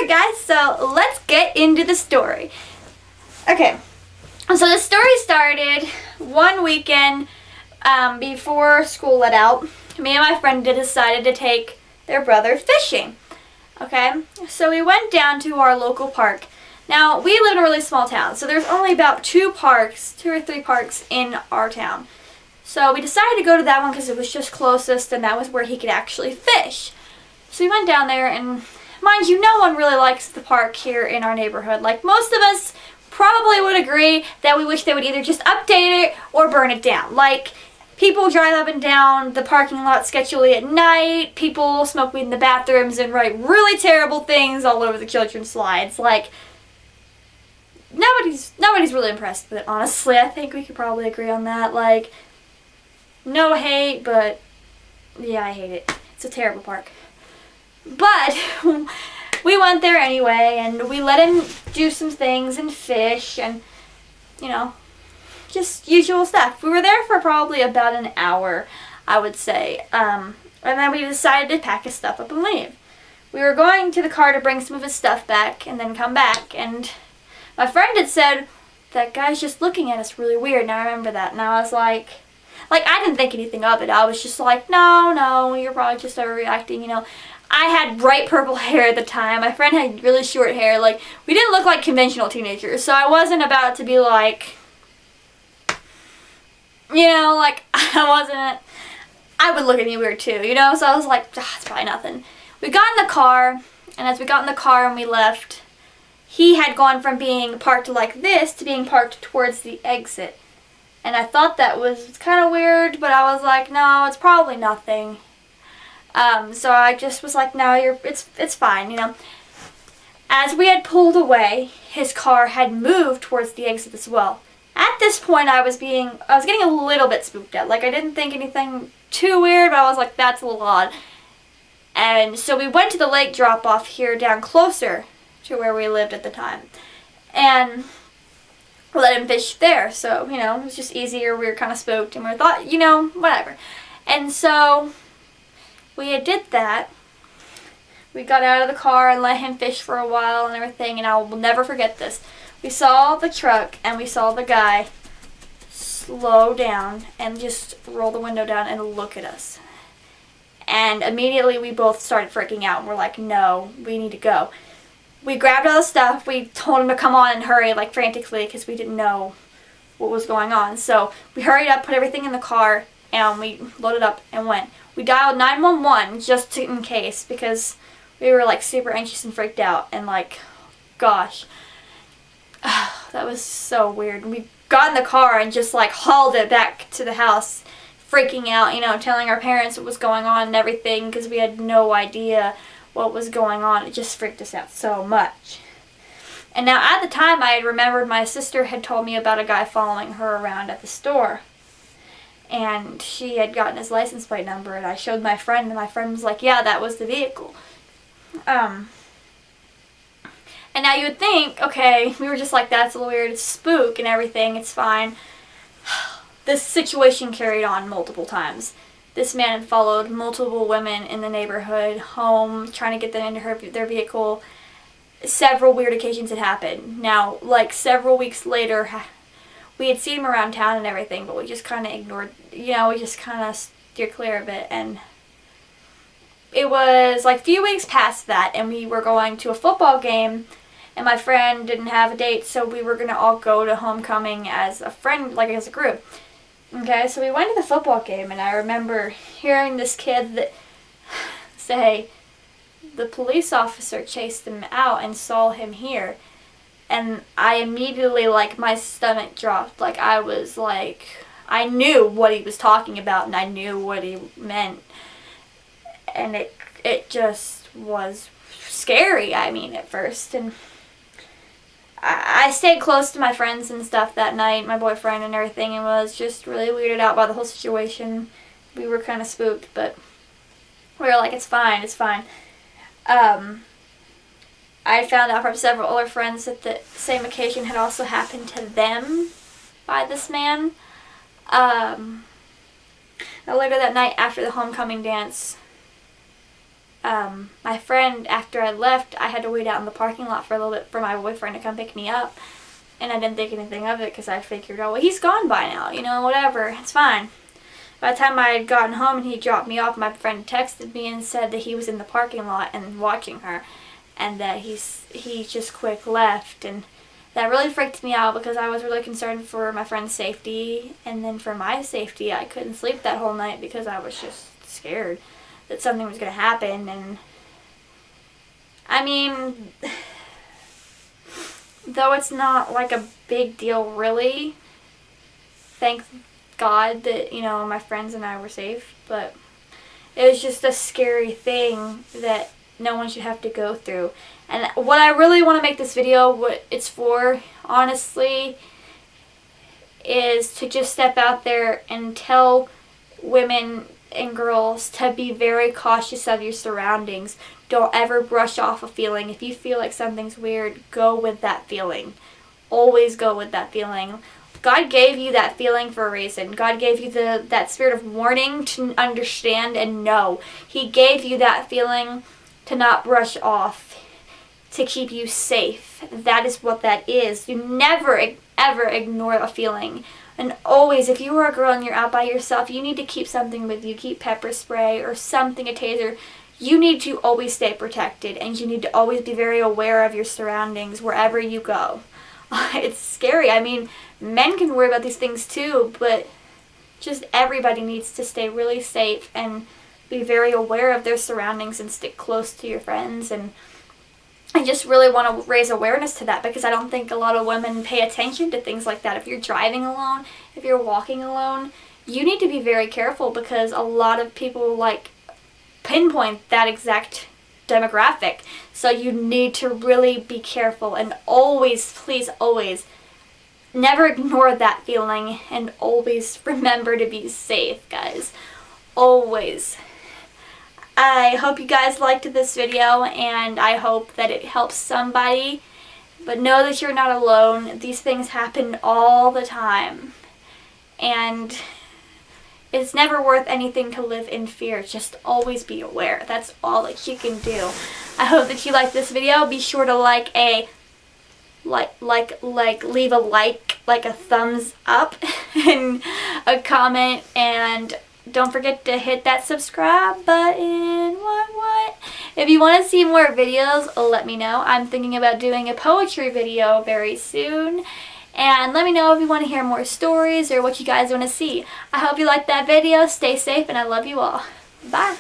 Alright guys, so let's get into the story. Okay, so the story started one weekend before school let out. Me and my friend decided to take their brother fishing. Okay, so we went down to our local park. Now, we live in a really small town, so there's only about two or three parks in our town. So we decided to go to that one because it was just closest and that was where he could actually fish. So we went down there, and mind you, no one really likes the park here in our neighborhood. Like, most of us probably would agree that we wish they would either just update it or burn it down. Like, people drive up and down the parking lot sketchily at night, people smoke weed in the bathrooms and write really terrible things all over the children's slides. Like, nobody's really impressed with it, honestly. I think we could probably agree on that. Like, no hate, but yeah, I hate it. It's a terrible park. But we went there anyway, and we let him do some things and fish and, you know, just usual stuff. We were there for probably about an hour, I would say. And then we decided to pack his stuff up and leave. We were going to the car to bring some of his stuff back and then come back, and my friend had said, that guy's just looking at us really weird. Now I remember that, and I was like, I didn't think anything of it. I was just like, no, you're probably just overreacting, you know. I had bright purple hair at the time. My friend had really short hair. Like, we didn't look like conventional teenagers, so I wasn't about to be like, you know, like, I would look at me weird too, you know, so I was like, it's probably nothing. We got in the car, and as we got in the car and we left, he had gone from being parked like this to being parked towards the exit. And I thought that was kind of weird, but I was like, no, it's probably nothing. So I just was like, no, it's fine, you know. As we had pulled away, his car had moved towards the exit as well. At this point, I was getting a little bit spooked out. Like, I didn't think anything too weird, but I was like, that's a little odd. And so we went to the lake drop-off here down closer to where we lived at the time. And let him fish there. So, you know, it was just easier. We were kind of spooked, and we thought, you know, whatever. And so we did that. We got out of the car and let him fish for a while and everything, and I will never forget this. We saw the truck and we saw the guy slow down and just roll the window down and look at us. And immediately we both started freaking out, and we're like, no, we need to go. We grabbed all the stuff. We told him to come on and hurry, like, frantically, because we didn't know what was going on. So we hurried up, put everything in the car, and we loaded up and went. We dialed 911 just in case, because we were, like, super anxious and freaked out. And, like, gosh, that was so weird. We got in the car and just, like, hauled it back to the house, freaking out, you know, telling our parents what was going on and everything, because we had no idea what was going on. It just freaked us out so much. And now, at the time, I had remembered my sister had told me about a guy following her around at the store. And she had gotten his license plate number, and I showed my friend, and my friend was like, yeah, that was the vehicle. And now you would think, okay, we were just like, that's a little weird, it's spook and everything, it's fine. This situation carried on multiple times. This man had followed multiple women in the neighborhood home, trying to get them into their vehicle. Several weird occasions had happened. Now, like, several weeks later, we had seen him around town and everything, but we just kind of ignored, you know, we just kind of steered clear of it. And it was like a few weeks past that, and we were going to a football game, and my friend didn't have a date, so we were going to all go to homecoming as a friend, like as a group. Okay, so we went to the football game, and I remember hearing this kid say the police officer chased him out and saw him here. And I immediately, like, my stomach dropped. Like, I was like, I knew what he was talking about, and I knew what he meant. And it just was scary, I mean, at first. And I stayed close to my friends and stuff that night, my boyfriend and everything, and was just really weirded out by the whole situation. We were kind of spooked, but we were like, it's fine, it's fine. I found out from several other friends that the same occasion had also happened to them by this man. Now later that night, after the homecoming dance, my friend, after I left, I had to wait out in the parking lot for a little bit for my boyfriend to come pick me up. And I didn't think anything of it because I figured, oh, well, he's gone by now, you know, whatever, it's fine. By the time I had gotten home and he dropped me off, my friend texted me and said that he was in the parking lot and watching her, and that he just quick left. And that really freaked me out because I was really concerned for my friend's safety, and then for my safety. I couldn't sleep that whole night because I was just scared that something was going to happen. And I mean, though it's not like a big deal really, thank God that, you know, my friends and I were safe, but it was just a scary thing that no one should have to go through. And what I really want to make this video, what it's for, honestly, is to just step out there and tell women and girls to be very cautious of your surroundings. Don't ever brush off a feeling. If you feel like something's weird, go with that feeling. Always go with that feeling. God gave you that feeling for a reason. God gave you that spirit of warning to understand and know. He gave you that feeling to not brush off, to keep you safe. That is what that is. You never, ever ignore a feeling. And always, if you are a girl and you're out by yourself, you need to keep something with you. Keep pepper spray or something, a taser. You need to always stay protected, and you need to always be very aware of your surroundings wherever you go. It's scary. I mean, men can worry about these things too, but just everybody needs to stay really safe and be very aware of their surroundings and stick close to your friends. And I just really want to raise awareness to that because I don't think a lot of women pay attention to things like that. If you're driving alone, if you're walking alone, you need to be very careful because a lot of people like pinpoint that exact demographic. So you need to really be careful and always, please always, never ignore that feeling and always remember to be safe, guys. Always. I hope you guys liked this video and I hope that it helps somebody. But know that you're not alone. These things happen all the time. And it's never worth anything to live in fear. Just always be aware. That's all that you can do. I hope that you liked this video. Be sure to leave a like a thumbs up and a comment, and don't forget to hit that subscribe button. What? If you want to see more videos, let me know. I'm thinking about doing a poetry video very soon. And let me know if you want to hear more stories or what you guys want to see. I hope you liked that video. Stay safe, and I love you all. Bye.